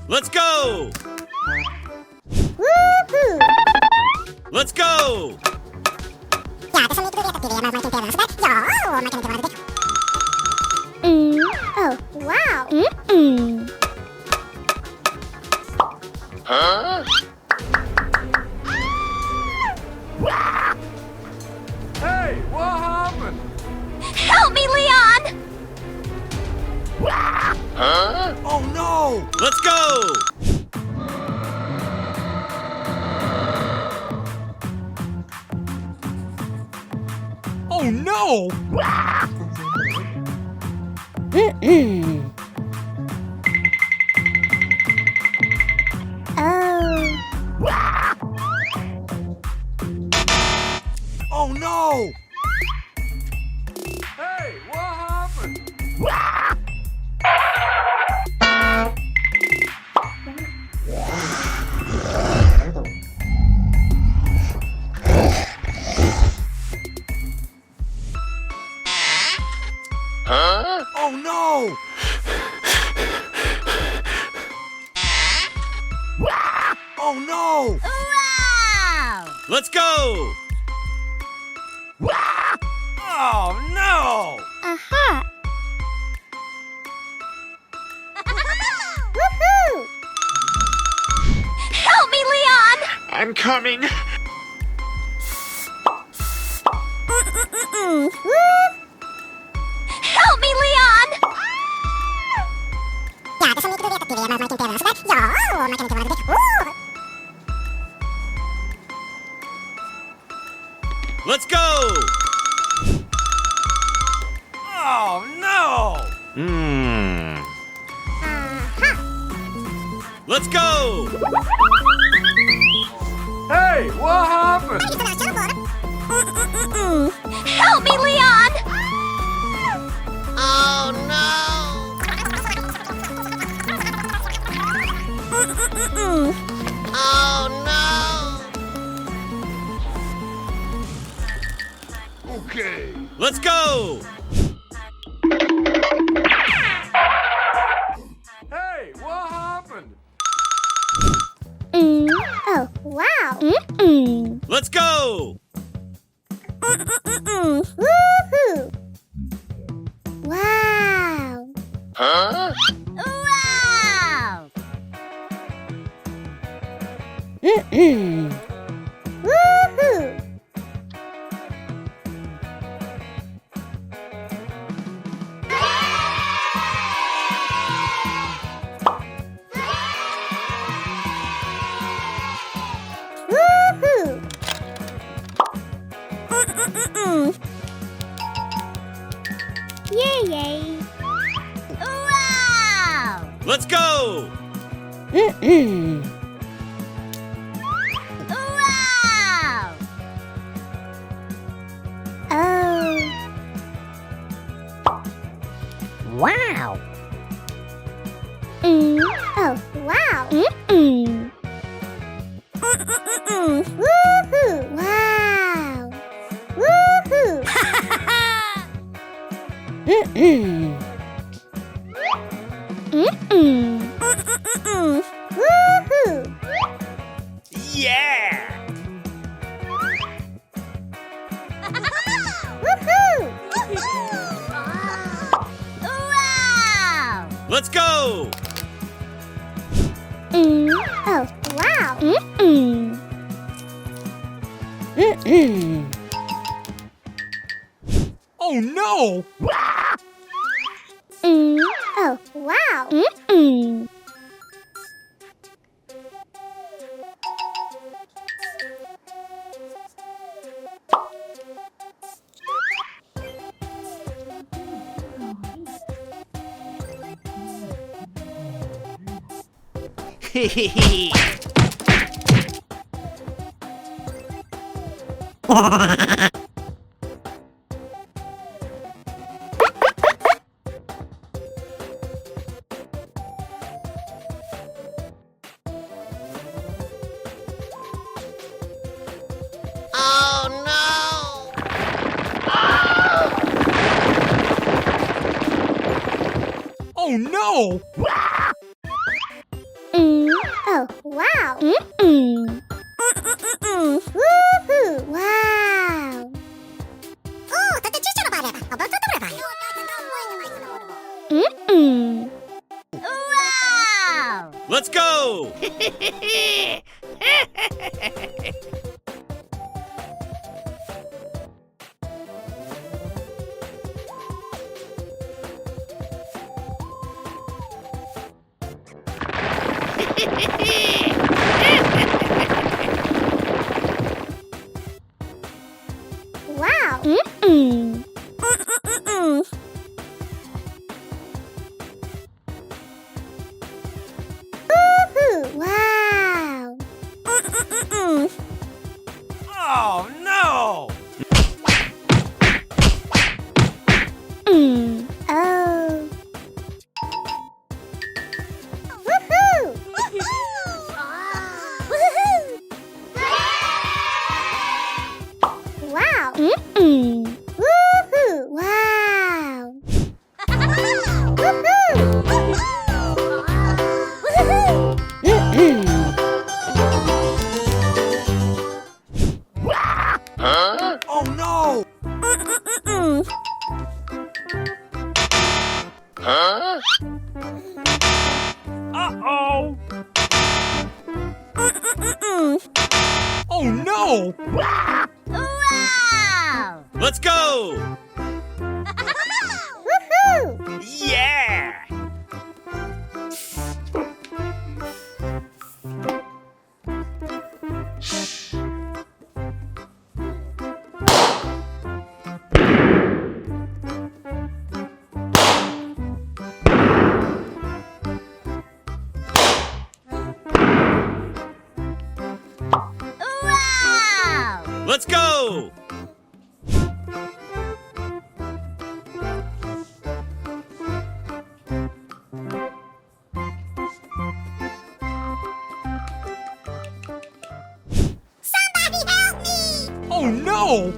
Let's go! Let's go! Oh, wow. Huh? Hey, what happened? Help me, Leon! Huh? Oh no! Let's go! Oh no! Oh no! Hey, what happened? Huh? Oh no! Oh no! Wow! Let's go! Oh no! Aha! Woohoo! Help me, Leon! I'm coming. Help me, Leon! Let's go! Oh no! Let's go! Hey, what happened? Help me, Leon! Oh no! Oh no! Okay. Let's go! Hey, what happened? Oh, wow! Let's go! Woohoo! Wow! Huh? Wow! Woohoo! Woohoo! Yay, yay! Wow! Let's go! Wow! Oh! Wow! Oh, wow! Woohoo! Wow! Woohoo! Woohoo! Yeah! Woohoo! Wow! Let's go! Oh, wow! Oh no! Oh, wow! Oh no! no! Oh, wow. Woohoo! Wow. Oh, that's a teacher about it. About the Wow. Let's go! Wow. Woohoo! Wow. Oh no! Oh. Woohoo! Woohoo! Wow. Woohoo! Wow. Huh? Oh no! Huh? Uh-oh! Oh no! Wow! Let's go! Woohoo! Yeah! Wow! Let's go! Somebody help me! Oh no!